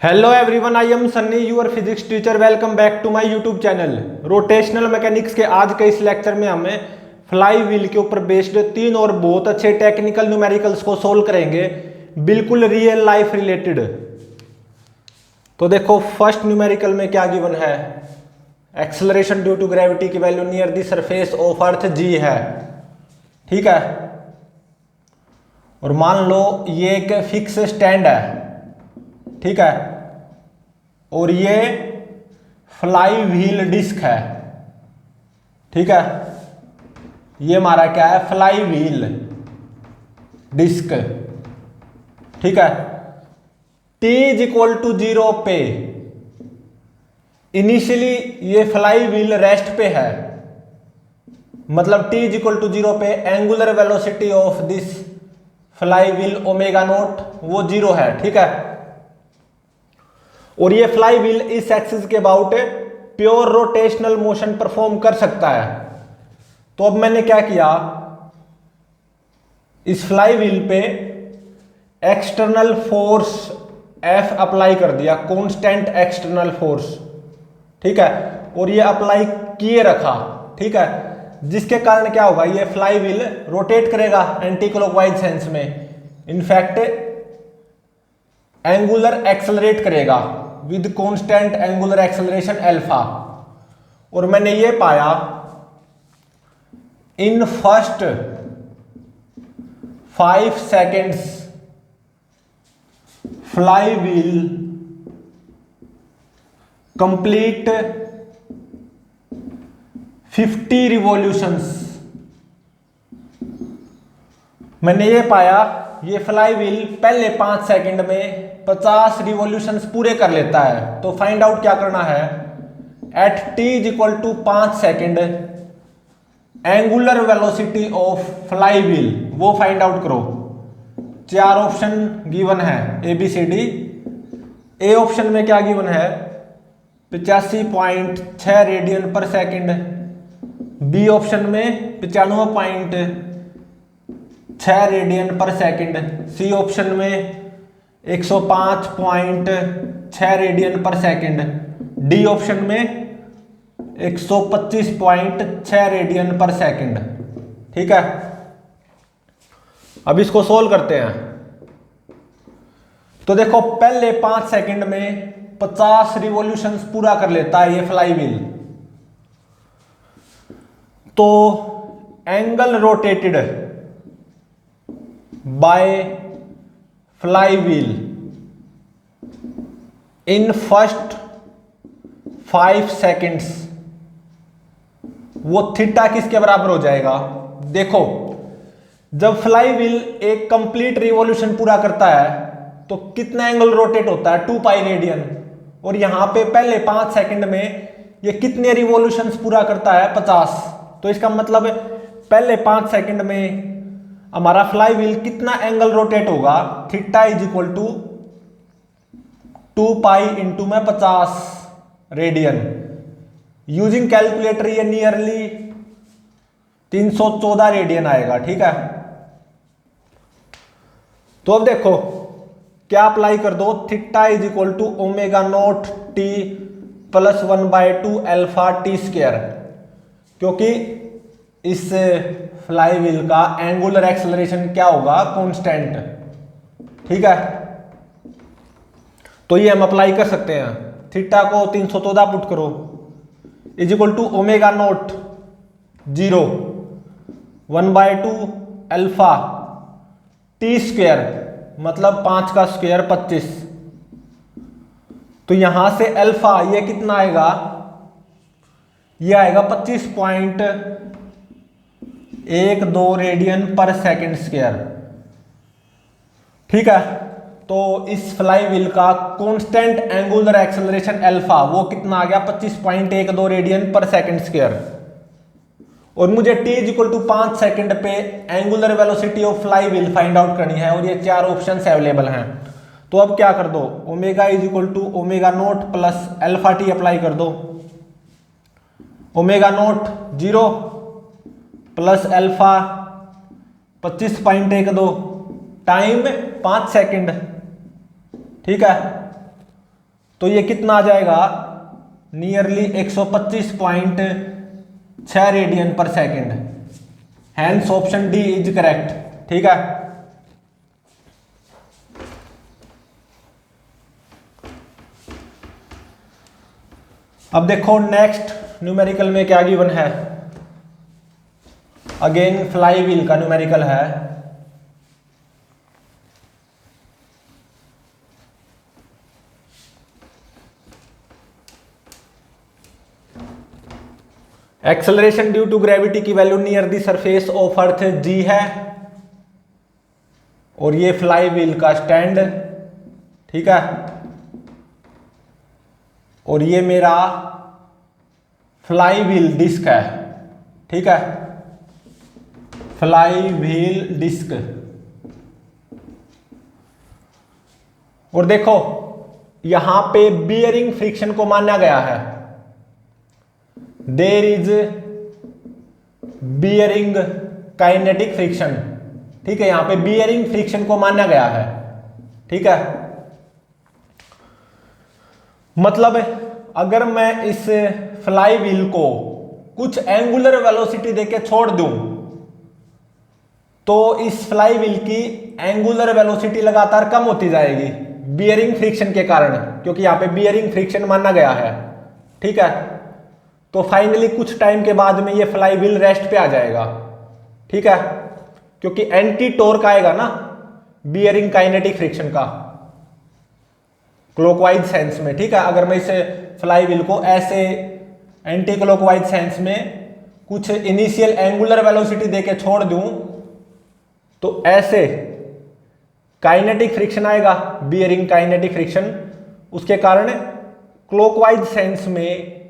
Hello everyone, I am Sunny your physics teacher. Welcome back to my YouTube channel. Rotational mechanics के आज के इस lecture में हमें फ्लाई व्हील के ऊपर बेस्ड तीन और बहुत अच्छे टेक्निकल न्यूमेरिकल्स को सोल्व करेंगे, बिल्कुल रियल लाइफ रिलेटेड। तो देखो, फर्स्ट न्यूमेरिकल में क्या गिवन है? एक्सेलरेशन ड्यू टू ग्रेविटी की value near the surface of earth g है, ठीक है। और मान लो ये एक फिक्स स्टैंड है, ठीक है, और ये फ्लाई व्हील डिस्क है, ठीक है। ये हमारा क्या है? फ्लाई व्हील डिस्क, ठीक है। t इज इक्वल टू 0 पे इनिशियली ये फ्लाई व्हील रेस्ट पे है, मतलब t इज इक्वल टू 0 पे angular velocity of this fly wheel omega naught वो 0 है, ठीक है। और ये फ्लाई व्हील इस एक्सिस के about pure rotational motion perform कर सकता है। तो अब मैंने क्या किया, इस फ्लाई व्हील पे एक्सटर्नल फोर्स F अप्लाई कर दिया, कांस्टेंट एक्सटर्नल फोर्स, ठीक है। और ये अप्लाई किए रखा, ठीक है, जिसके कारण क्या होगा, ये फ्लाई व्हील रोटेट करेगा एंटी क्लॉकवाइज सेंस में, इनफैक्ट एंगुलर एक्सेलरेट करेगा with constant angular acceleration alpha. और मैंने ये पाया in first 5 seconds fly wheel complete 50 revolutions. मैंने ये पाया ये फ्लाई व्हील पहले 5 सेकंड में 50 रिवॉल्यूशंस पूरे कर लेता है। तो फाइंड आउट क्या करना है, at t is equal to 5 second angular velocity of fly wheel वो फाइंड आउट करो। 4 ऑप्शन गिवन है ABCD। ए ऑप्शन में क्या गिवन है? 85.6 रेडियन पर सेकंड। बी ऑप्शन में 95.6 रेडियन पर सेकंड। सी ऑप्शन में 105.6 रेडियन पर सेकंड। डी ऑप्शन में 125.6 रेडियन पर सेकंड, ठीक है। अब इसको सोल्व करते हैं। तो देखो, पहले 5 सेकंड में 50 रिवॉल्यूशंस पूरा कर लेता है ये फ्लाई व्हील। तो angle rotated bye fly wheel in first 5 seconds वो थीटा किसके बराबर हो जाएगा? देखो, जब फ्लाई व्हील एक कंप्लीट रिवॉल्यूशन पूरा करता है तो कितना एंगल रोटेट होता है? 2 पाई रेडियन। और यहां पे पहले 5 सेकंड में ये कितने रिवॉल्यूशंस पूरा करता है? 50। तो इसका मतलब पहले 5 सेकंड में हमारा फ्लाई व्हील कितना एंगल रोटेट होगा? Theta is equal to 2 pi into में 50 रेडियन। यूजिंग कैलकुलेटर ये नियरली 314 रेडियन आएगा, ठीक है। तो अब देखो क्या अप्लाई कर दो, theta is equal to omega naught t plus 1/2 alpha t square, क्योंकि इस फ्लाई व्हील का एंगुलर एक्सेलरेशन क्या होगा? कांस्टेंट, ठीक है। तो ये हम अप्लाई कर सकते हैं। थीटा को 314 पुट करो, is equal to omega naught 0 1/2 alpha t square, मतलब 5 का स्क्वायर 25। तो यहां से अल्फा ये कितना आएगा? ये आएगा 25.12 रेडियन पर सेकंड स्क्वायर, ठीक है। तो इस फ्लाई व्हील का कांस्टेंट एंगुलर एक्सेलरेशन अल्फा वो कितना आ गया? 25.12 रेडियन पर सेकंड स्क्वायर। और मुझे t is equal to 5 second पे angular velocity of fly wheel find out करनी है, और ये 4 ऑप्शंस अवेलेबल हैं। तो अब क्या कर दो, omega is equal to omega naught plus alpha t apply कर दो। Omega naught 0 plus alpha 25.12 time 5 second, ठीक है। तो ये कितना आ जाएगा, nearly 125.6 radian per second. Hence option D is correct. ठीक है, अब देखो नेक्स्ट न्यूमेरिकल में क्या गिवन है। अगेन फ्लाई व्हील का न्यूमेरिकल है। एक्सेलरेशन ड्यू टू ग्रेविटी की value near the surface of earth g है, और ये फ्लाई व्हील का स्टैंड, ठीक है, और ये मेरा फ्लाई व्हील डिस्क है। ठीक है, फ्लाई व्हील डिस्क। और देखो यहां पे बियरिंग फ्रिक्शन को माना गया है, there is bearing kinetic friction. ठीक है, यहां पे बियरिंग फ्रिक्शन को माना गया है। ठीक है, मतलब अगर मैं इस फ्लाई व्हील को कुछ एंगुलर वेलोसिटी देके छोड़ दूं तो इस फ्लाई व्हील की एंगुलर वेलोसिटी लगातार कम होती जाएगी बियरिंग फ्रिक्शन के कारण, क्योंकि यहां पे बियरिंग फ्रिक्शन माना गया है। ठीक है, तो फाइनली कुछ टाइम के बाद में ये फ्लाई व्हील रेस्ट पे आ जाएगा। ठीक है, क्योंकि एंटी टॉर्क आएगा ना बियरिंग काइनेटिक फ्रिक्शन का क्लॉकवाइज सेंस में। ठीक है, अगर मैं इस फ्लाई व्हील को ऐसे एंटी क्लॉकवाइज सेंस में कुछ इनिशियल एंगुलर वेलोसिटी देके छोड़ दूं तो ऐसे काइनेटिक फ्रिक्शन आएगा, बियरिंग काइनेटिक फ्रिक्शन, उसके कारण क्लॉकवाइज सेंस में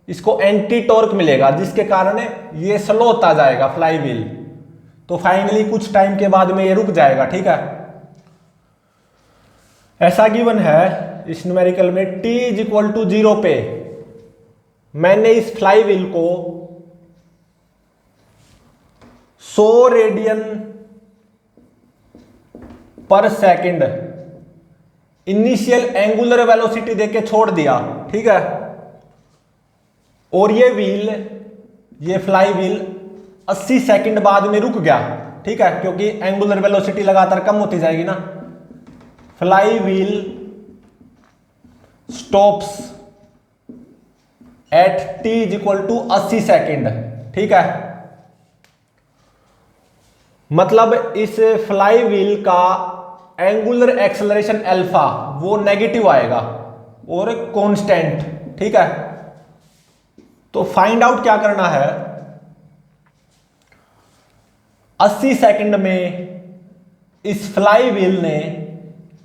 इसको एंटी टॉर्क मिलेगा, जिसके कारण ये स्लो होता जाएगा फ्लाई व्हील। तो फाइनली कुछ टाइम के बाद में ये रुक जाएगा। ठीक है, ऐसा गिवन है इस न्यूमेरिकल में t इज इक्वल टू 0 पे मैंने इस फ्लाई व्हील को 100 रेडियन पर सेकंड इनिशियल एंगुलर वेलोसिटी देके छोड़ दिया। ठीक है, और ये फ्लाई व्हील 80 सेकंड बाद में रुक गया। ठीक है, क्योंकि एंगुलर वेलोसिटी लगातार कम होती जाएगी ना। Fly wheel stops at t is equal to 80 second. ठीक है, मतलब इस फ्लाई व्हील का एंगुलर एक्सेलरेशन अल्फा वो नेगेटिव आएगा और कांस्टेंट। ठीक है, तो फाइंड आउट क्या करना है, 80 सेकंड में इस फ्लाई व्हील ने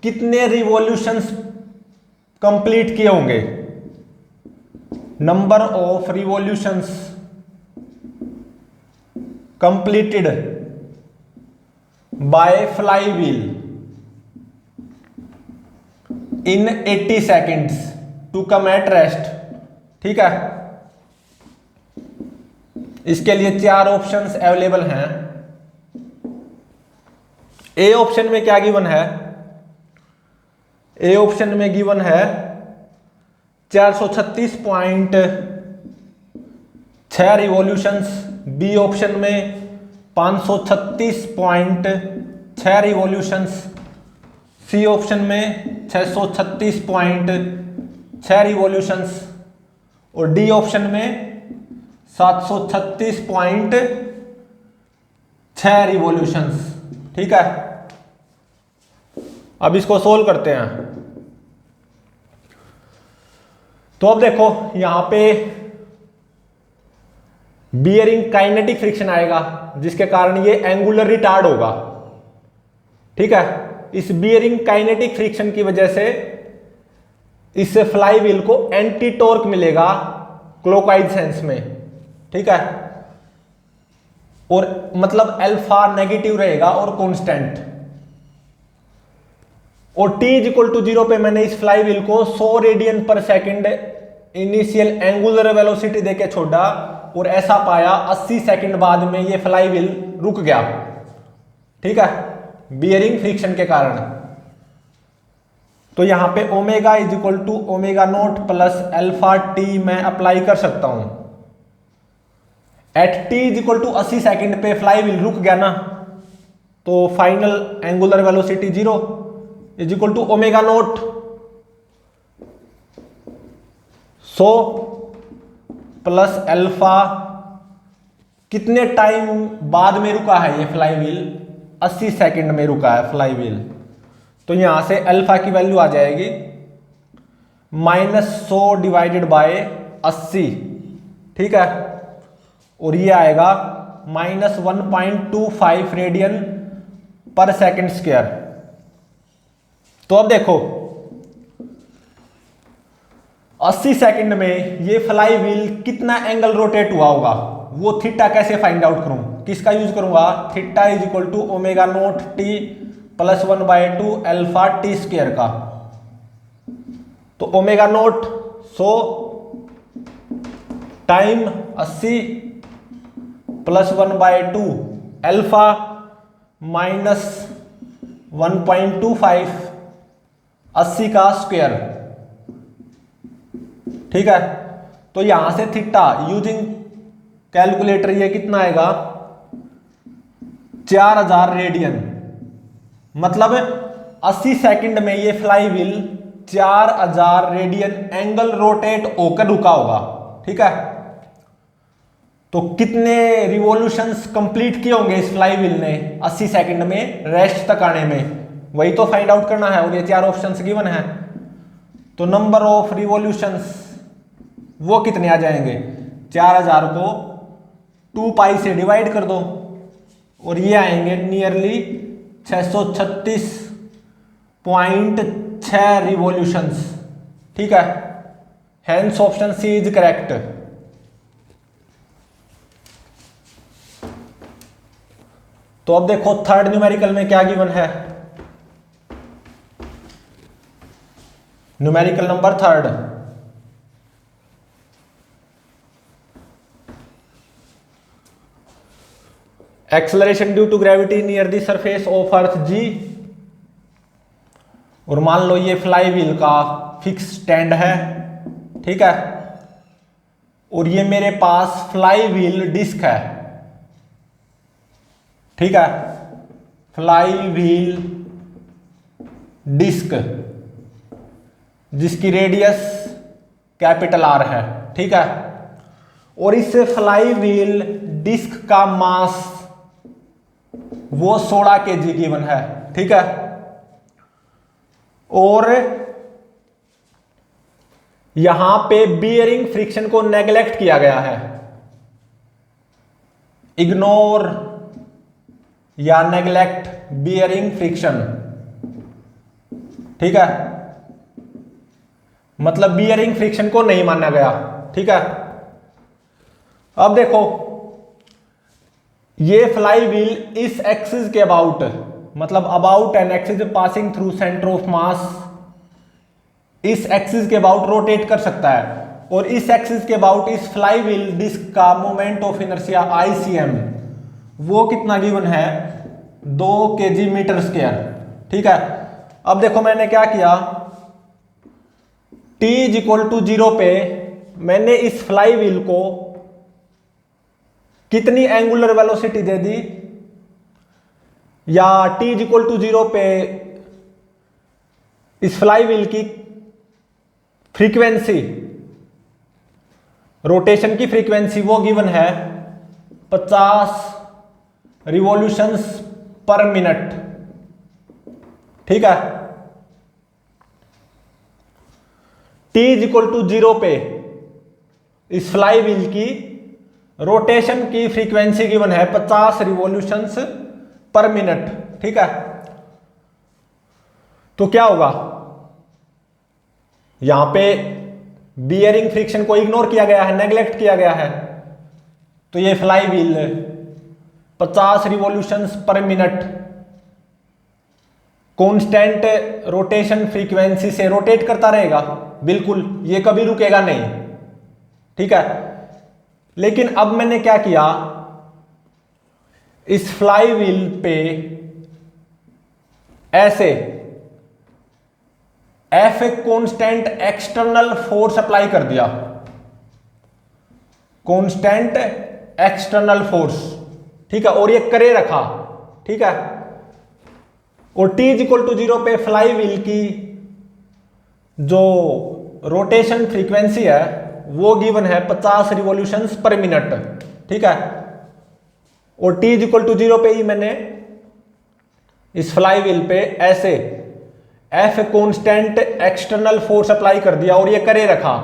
कितने रिवॉल्यूशंस कंप्लीट किए होंगे, number of revolutions completed by fly wheel in 80 seconds to come at rest. ठीक है, इसके लिए 4 ऑप्शंस अवेलेबल हैं। ए ऑप्शन में क्या गिवन है, ए ऑप्शन में गिवन है 436.6 रिवॉल्यूशंस, बी ऑप्शन में 536.6 रिवॉल्यूशंस, सी ऑप्शन में 636.6 रिवॉल्यूशंस और डी ऑप्शन में 736.6 रिवॉल्यूशंस। ठीक है, अब इसको सोल्व करते हैं। तो अब देखो यहां पे बियरिंग काइनेटिक फ्रिक्शन आएगा, जिसके कारण ये एंगुलर रिटार्ड होगा। ठीक है, इस बियरिंग काइनेटिक फ्रिक्शन की वजह से इस फ्लाई व्हील को एंटी टॉर्क मिलेगा क्लॉकवाइज सेंस में। ठीक है, और मतलब अल्फा नेगेटिव रहेगा और कांस्टेंट। और t इज इक्वल टू 0 पे मैंने इस फ्लाई व्हील को 100 रेडियन पर सेकंड इनिशियल एंगुलर वेलोसिटी देके छोड़ा और ऐसा पाया 80 सेकंड बाद में ये फ्लाई व्हील रुक गया। ठीक है, बियरिंग फ्रिक्शन के कारण। तो यहां पे omega is equal to omega naught plus alpha t मैं अप्लाई कर सकता हूं। At t is equal to 80 second पे फ्लाई व्हील रुक गया ना, तो final angular velocity 0 is equal to omega naught. So plus alpha, कितने टाइम बाद में रुका है ये फ्लाई व्हील? 80 सेकेंड में रुका है फ्लाई व्हील। तो यहां से अल्फा की वैल्यू आ जाएगी -100 डिवाइडेड बाय 80, ठीक है, और ये आएगा -1.25 रेडियन पर सेकेंड स्क्वायर। तो अब देखो 80 सेकंड में ये फ्लाई व्हील कितना एंगल रोटेट हुआ होगा, वो थीटा कैसे फाइंड आउट करूं? किसका यूज करूंगा? Theta is equal to omega naught t plus 1/2 alpha t square का। तो omega naught 100 time 80 plus 1/2 alpha minus 1.25 80 का स्क्वायर, ठीक है। तो यहां से थीटा यूजिंग कैलकुलेटर ये कितना आएगा? 4000 रेडियन। मतलब 80 सेकंड में ये fly wheel 4000 radian angle rotate होकर रुका होगा, ठीक है। तो कितने रिवॉल्यूशंस कंप्लीट किए होंगे इस फ्लाई व्हील ने 80 सेकंड में रेस्ट तक आने में? वही तो फाइंड आउट करना है, और ये 4 ऑप्शंस गिवन है। तो नंबर ऑफ रिवॉल्यूशंस वो कितने आ जाएंगे? 4000 को 2 पाई से डिवाइड कर दो, और ये आएंगे नियरली 636.6 रिवॉल्यूशंस, ठीक है। Hence option C is correct. तो अब देखो थर्ड न्यूमेरिकल में क्या गिवन है। Numerical number third, acceleration due to gravity near the surface of earth g. और मान लो ये फ्लाई व्हील का फिक्स स्टैंड है, ठीक है, और ये मेरे पास फ्लाई व्हील डिस्क है, ठीक है, फ्लाई व्हील डिस्क जिसकी रेडियस कैपिटल आर है, ठीक है। और इस फ्लाई व्हील डिस्क का मास वो 16 kg गिवन है, ठीक है। और यहां पे बियरिंग फ्रिक्शन को नेग्लेक्ट किया गया है, इग्नोर या नेग्लेक्ट बियरिंग फ्रिक्शन, ठीक है, मतलब बियरिंग फ्रिक्शन को नहीं माना गया, ठीक है। अब देखो ये फ्लाई व्हील इस एक्सिस के अबाउट, मतलब about an axis passing through centre of mass, इस एक्सिस के अबाउट रोटेट कर सकता है, और इस एक्सिस के अबाउट इस फ्लाई व्हील डिस्क का मोमेंट ऑफ इनर्शिया ICM वो कितना गिवन है? 2 kg मीटर स्क्वायर, ठीक है। अब देखो मैंने क्या किया, t इज इक्वल टू 0 पे मैंने इस फ्लाई व्हील को कितनी एंगुलर वेलोसिटी दे दी, या t इज इक्वल टू 0 पे इस फ्लाई व्हील की फ्रीक्वेंसी, रोटेशन की फ्रीक्वेंसी वो गिवन है 50 रिवॉल्यूशंस पर मिनट, ठीक है। t इज इक्वल टू 0 पे इस फ्लाई व्हील की रोटेशन की फ्रीक्वेंसी गिवन है 50 रिवॉल्यूशंस पर मिनट, ठीक है। तो क्या होगा, यहां पे बियरिंग फ्रिक्शन को इग्नोर किया गया है, नेग्लेक्ट किया गया है, तो ये फ्लाई व्हील 50 रिवॉल्यूशंस पर मिनट कांस्टेंट रोटेशन फ्रीक्वेंसी से रोटेट करता रहेगा, बिल्कुल, ये कभी रुकेगा नहीं, ठीक है। लेकिन अब मैंने क्या किया, इस फ्लाई व्हील पे ऐसे एफ एक कांस्टेंट एक्सटर्नल फोर्स अप्लाई कर दिया, कांस्टेंट एक्सटर्नल फोर्स, ठीक है, और ये करे रखा, ठीक है, और t इक्वल टू 0 पे फ्लाई व्हील की जो रोटेशन फ्रीक्वेंसी है वो गिवन है 50 रिवॉल्यूशंस पर मिनट, ठीक है, और t इक्वल टू 0 पे ही मैंने इस फ्लाई व्हील पे ऐसे F constant external force apply कर दिया और ये करे रखा।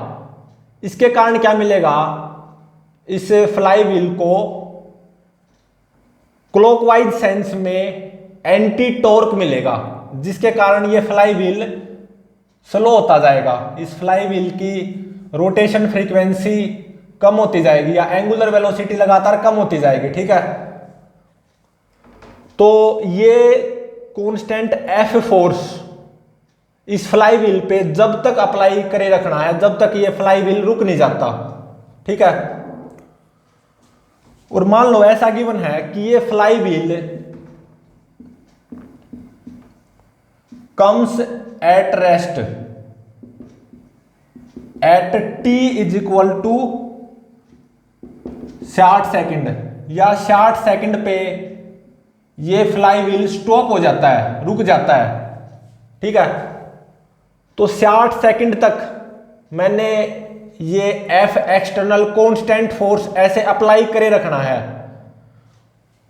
इसके कारण क्या मिलेगा, इस फ्लाई व्हील को क्लॉकवाइज सेंस में एंटी टॉर्क मिलेगा, जिसके कारण ये फ्लाई व्हील स्लो होता जाएगा, इस फ्लाई व्हील की रोटेशन फ्रीक्वेंसी कम होती जाएगी या एंगुलर वेलोसिटी लगातार कम होती जाएगी, ठीक है। तो ये कांस्टेंट एफ फोर्स इस फ्लाई व्हील पे जब तक अप्लाई करे रखना है जब तक ये फ्लाई व्हील रुक नहीं जाता, ठीक है। और मान लो ऐसा गिवन है कि ये fly wheel comes at rest at t is equal to 60 second, या 60 सेकंड पे ये फ्लाई व्हील स्टॉप हो जाता है, रुक जाता है, ठीक है। तो 60 सेकंड तक मैंने ये एफ एक्सटर्नल कांस्टेंट फोर्स ऐसे अप्लाई करे रखना है,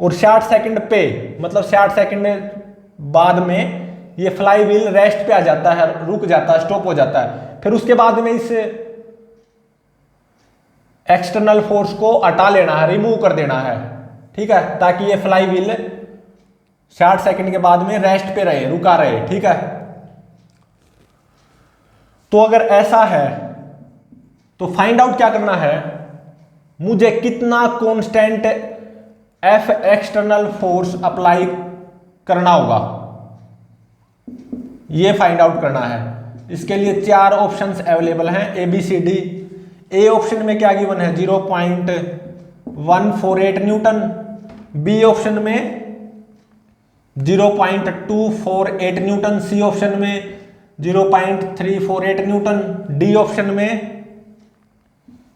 और 60 सेकंड पे मतलब 60 सेकंड बाद में ये फ्लाई व्हील रेस्ट पे आ जाता है, रुक जाता है, स्टॉप हो जाता है। फिर उसके बाद में इस एक्सटर्नल फोर्स को हटा लेना है, रिमूव कर देना है, ठीक है, ताकि ये फ्लाई व्हील 60 सेकंड के बाद में रेस्ट पे रहे, रुका रहे, ठीक है। तो अगर ऐसा है तो फाइंड आउट क्या करना है, मुझे कितना constant F external force apply करना होगा, ये फाइंड आउट करना है। इसके लिए 4 ऑप्शंस अवेलेबल हैं, A B C D. A option में क्या गिवन है 0.148 न्यूटन, बी ऑप्शन में 0.248 न्यूटन, सी ऑप्शन में 0.348 न्यूटन, डी ऑप्शन में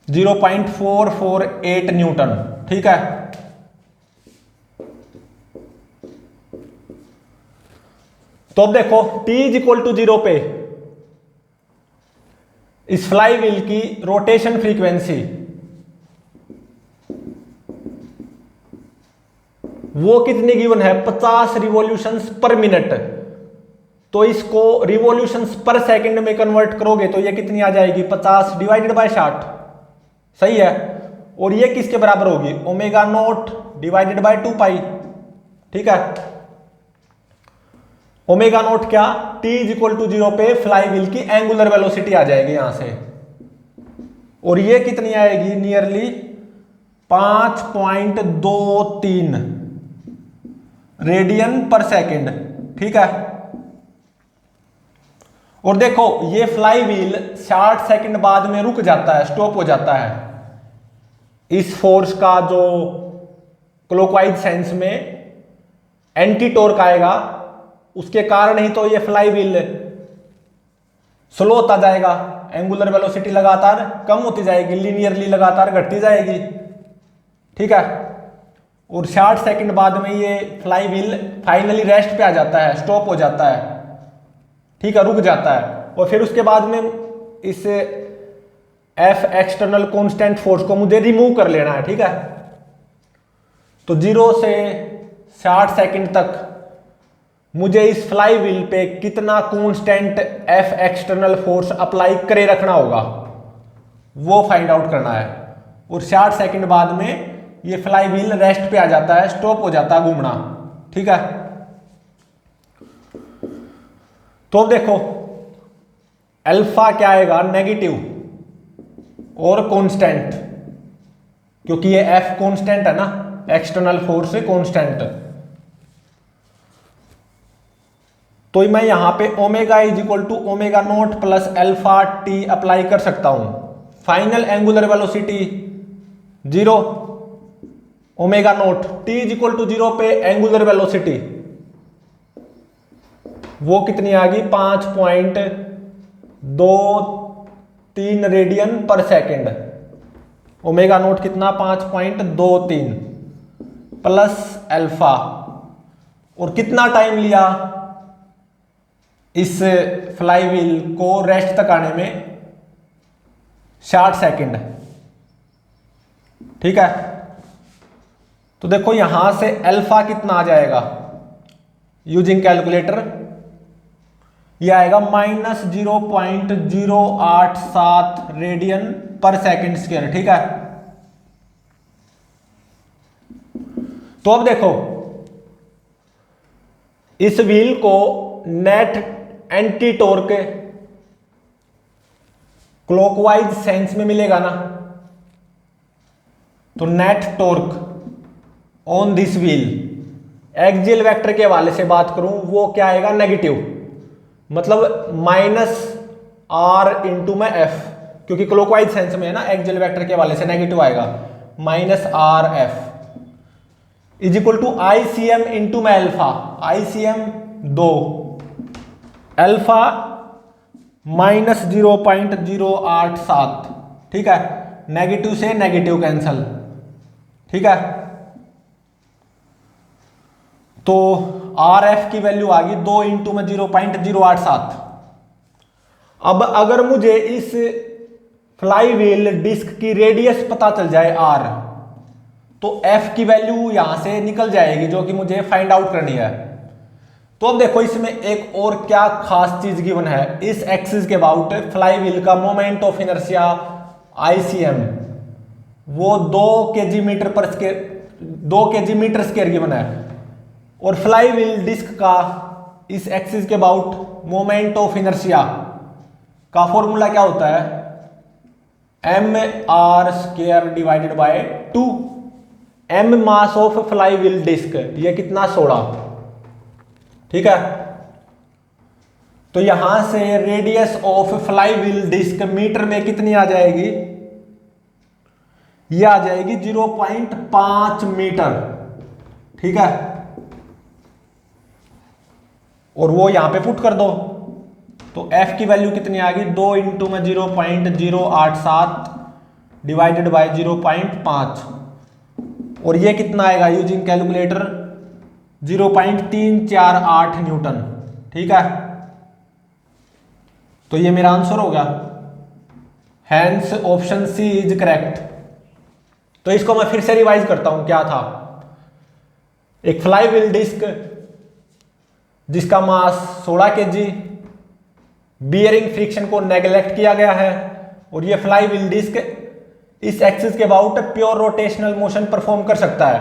0.448 न्यूटन, ठीक है। तो अब देखो t इज इक्वल टू 0 पे इस फ्लाई व्हील की रोटेशन फ्रीक्वेंसी वो कितनी गिवन है 50 रिवॉल्यूशंस पर मिनट। तो इसको रिवॉल्यूशंस पर सेकंड में कन्वर्ट करोगे तो ये कितनी आ जाएगी 50 डिवाइडेड बाय 60, सही है। और ये किसके बराबर होगी ओमेगा नॉट डिवाइडेड बाय 2 पाई, ठीक है। ओमेगा नॉट क्या, t इज इक्वल टू 0 पे फ्लाई व्हील की एंगुलर वेलोसिटी आ जाएगी यहां से, और ये कितनी आएगी नियरली 5.23 रेडियन पर सेकंड, ठीक है। और देखो ये फ्लाई व्हील 60 सेकंड बाद में रुक जाता है, स्टॉप हो जाता है। इस फोर्स का जो क्लॉकवाइज सेंस में एंटी टॉर्क आएगा उसके कारण ही तो ये फ्लाई व्हील स्लो होता जाएगा, एंगुलर वेलोसिटी लगातार कम होती जाएगी, लीनियरली लगातार घटती जाएगी, ठीक है। और 60 सेकंड बाद में ये फ्लाई व्हील फाइनली रेस्ट पे आ जाता है, स्टॉप हो जाता है, ठीक है, रुक जाता है। और फिर उसके बाद में इस एफ एक्सटर्नल कांस्टेंट फोर्स को मुझे रिमूव कर लेना है, ठीक है। तो 0 से 60 सेकंड तक मुझे इस फ्लाई व्हील पे कितना constant F external force apply करे रखना होगा वो फाइंड आउट करना है। और 60 सेकंड बाद में ये फ्लाई व्हील रेस्ट पे आ जाता है, स्टॉप हो जाता है घूमना, ठीक है। तो अब देखो अल्फा क्या आएगा नेगेटिव और कांस्टेंट, क्योंकि ये एफ कांस्टेंट है ना, एक्सटर्नल फोर्स कांस्टेंट। तो मैं यहां पे omega is equal to omega naught plus alpha t apply कर सकता हूं। Final angular velocity 0, omega naught, t is equal to 0 पे एंगुलर वेलोसिटी वो कितनी आ गई 2.3 radian per second. Omega naught कितना 5.23 प्लस अल्फा। और कितना टाइम लिया इस फ्लाईव्हील को रेस्ट तक आने में? 60 सेकेंड। ठीक है, तो देखो यहां से अल्फा कितना आ जाएगा यूजिंग कैलकुलेटर, यह आएगा -0.087 रेडियन पर सेकेंड स्क्वायर। ठीक है, तो अब देखो इस व्हील को net anti torque clockwise sense में मिलेगा ना, तो net torque on this wheel axial vector के हवाले से बात करूं वो क्या आएगा? नेगेटिव, मतलब -r इंटू में f, क्योंकि क्लॉकवाइज सेंस में है ना, एक्सियल वेक्टर के हवाले से नेगेटिव आएगा, -rf is equal to ICM into में अल्फा। ICM 2, alpha -0.087। ठीक है, नेगेटिव से नेगेटिव कैंसल। ठीक है, तो RF की वैल्यू आ गई 2 इंटू में 0.087। अब अगर मुझे इस फ्लाईव्हील डिस्क की रेडियस पता चल जाए R, तो F की वैल्यू यहां से निकल जाएगी जो कि मुझे फाइंड आउट करनी है। तो अब देखो इसमें एक और क्या खास चीज गिवन है, इस एक्सिस के अबाउट फ्लाईव्हील का मोमेंट ऑफ इनर्शिया ICM वो 2 kg मीटर स्क्वायर गिवन है, और फ्लाईव्हील डिस्क का इस एक्सिस के अबाउट मोमेंट ऑफ इनर्शिया का फॉर्मूला क्या होता है? mr² divided by 2। m mass of flywheel disc, ये कितना? 16। ठीक है, तो यहां से radius of flywheel disc metre में कितनी आ जाएगी? ये आ जाएगी 0.5 मीटर। ठीक है, और वो यहां पे पुट कर दो, तो F की वैल्यू कितनी आ गई? 2 इंटू में 0.087 डिवाइडेड बाय 0.5, और ये कितना आएगा यूजिंग कैलकुलेटर? 0.348 न्यूटन। ठीक है, तो ये मेरा आंसर हो गया, hence option C is correct. तो इसको मैं फिर से रिवाइज करता हूं, क्या था? एक फ्लाईव्हील डिस्क जिसका मास 16 kg, बियरिंग फ्रिक्शन को नेग्लेक्ट किया गया है, और ये फ्लाईव्हील डिस्क इस एक्सिस के about pure rotational motion perform कर सकता है,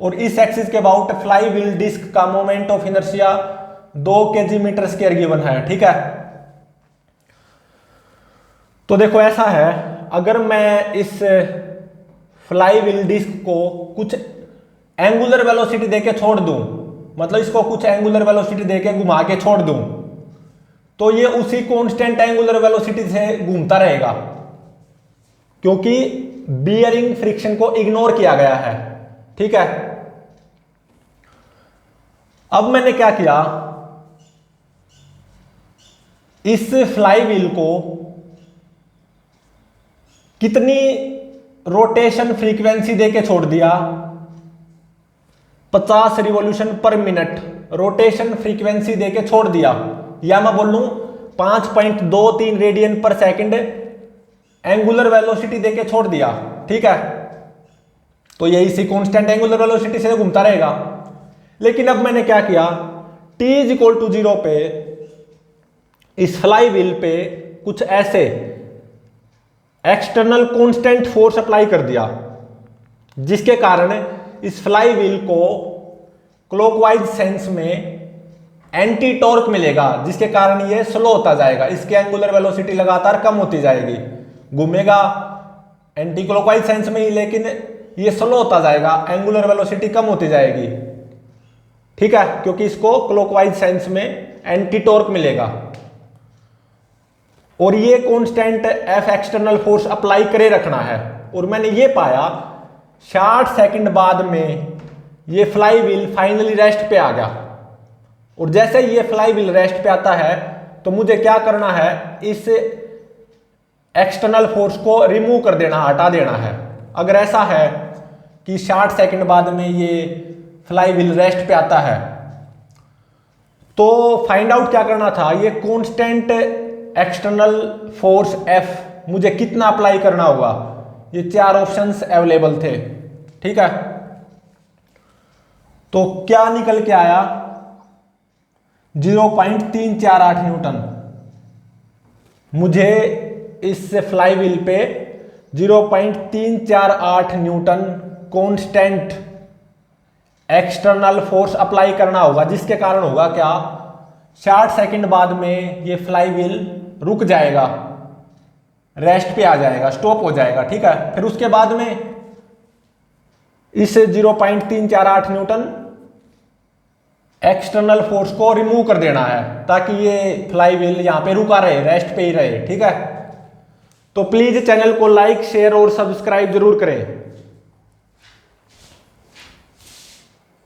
और इस एक्सिस के अबाउट फ्लाईव्हील डिस्क का moment of inertia 2 kg metre square given है। ठीक है, तो देखो ऐसा है, अगर मैं इस फ्लाईव्हील डिस्क को कुछ एंगुलर वेलोसिटी देके छोड़ दूं, मतलब इसको कुछ एंगुलर वेलोसिटी देके घुमा के छोड़ दूं, तो ये उसी कांस्टेंट एंगुलर वेलोसिटी से घूमता रहेगा, क्योंकि बियरिंग फ्रिक्शन को इग्नोर किया गया है। ठीक है, अब मैंने क्या किया, इस फ्लाईव्हील को कितनी रोटेशन फ्रीक्वेंसी देके छोड़ दिया? 50 रिवॉल्यूशन पर मिनट रोटेशन फ्रीक्वेंसी देके छोड़ दिया, या मैं बोल लूं 5.23 रेडियन पर सेकंड एंगुलर वेलोसिटी देके छोड़ दिया। ठीक है, तो ये इसी कांस्टेंट एंगुलर वेलोसिटी से घूमता रहेगा। लेकिन अब मैंने क्या किया, t = 0 पे इस फ्लाईव्हील पे कुछ ऐसे एक्सटर्नल कांस्टेंट फोर्स अप्लाई कर दिया, जिसके कारण इस फ्लाईव्हील को क्लॉकवाइज सेंस में एंटी टॉर्क मिलेगा, जिसके कारण ये स्लो होता जाएगा, इसकी एंगुलर वेलोसिटी लगातार कम होती जाएगी, घूमेगा एंटी क्लॉकवाइज सेंस में ही, लेकिन ये स्लो होता जाएगा, एंगुलर वेलोसिटी कम होती जाएगी। ठीक है, क्योंकि इसको क्लॉकवाइज सेंस में एंटी टॉर्क मिलेगा, और ये constant F external force apply करे रखना है। और मैंने ये पाया 60 सेकंड बाद में ये फ्लाईव्हील फाइनली रेस्ट पे आ गया, और जैसे ये फ्लाईव्हील रेस्ट पे आता है तो मुझे क्या करना है, इस एक्सटर्नल फोर्स को रिमूव कर देना, हटा देना है। अगर ऐसा है कि 60 सेकंड बाद में ये फ्लाई व्हील रेस्ट पे आता है, तो फाइंड आउट क्या करना था, ये कांस्टेंट एक्सटर्नल फोर्स F मुझे कितना अप्लाई करना होगा। ये 4 ऑप्शंस अवेलेबल थे, ठीक है। तो क्या निकल के आया, 0.348 न्यूटन। मुझे इस फ्लाई व्हील पे 0.348 Newton constant external force apply करना होगा, जिसके कारण होगा क्या, 60 सेकंड बाद में ये फ्लाई व्हील रुक जाएगा, रेस्ट पे आ जाएगा, स्टॉप हो जाएगा, ठीक है। फिर उसके बाद में इस 0.348 न्यूटन एक्सटर्नल फोर्स को रिमूव कर देना है, ताकि ये फ्लाई व्हील यहां पे रुका रहे, रेस्ट पे ही रहे, ठीक है। तो प्लीज चैनल को लाइक, शेयर और सब्सक्राइब जरूर करें।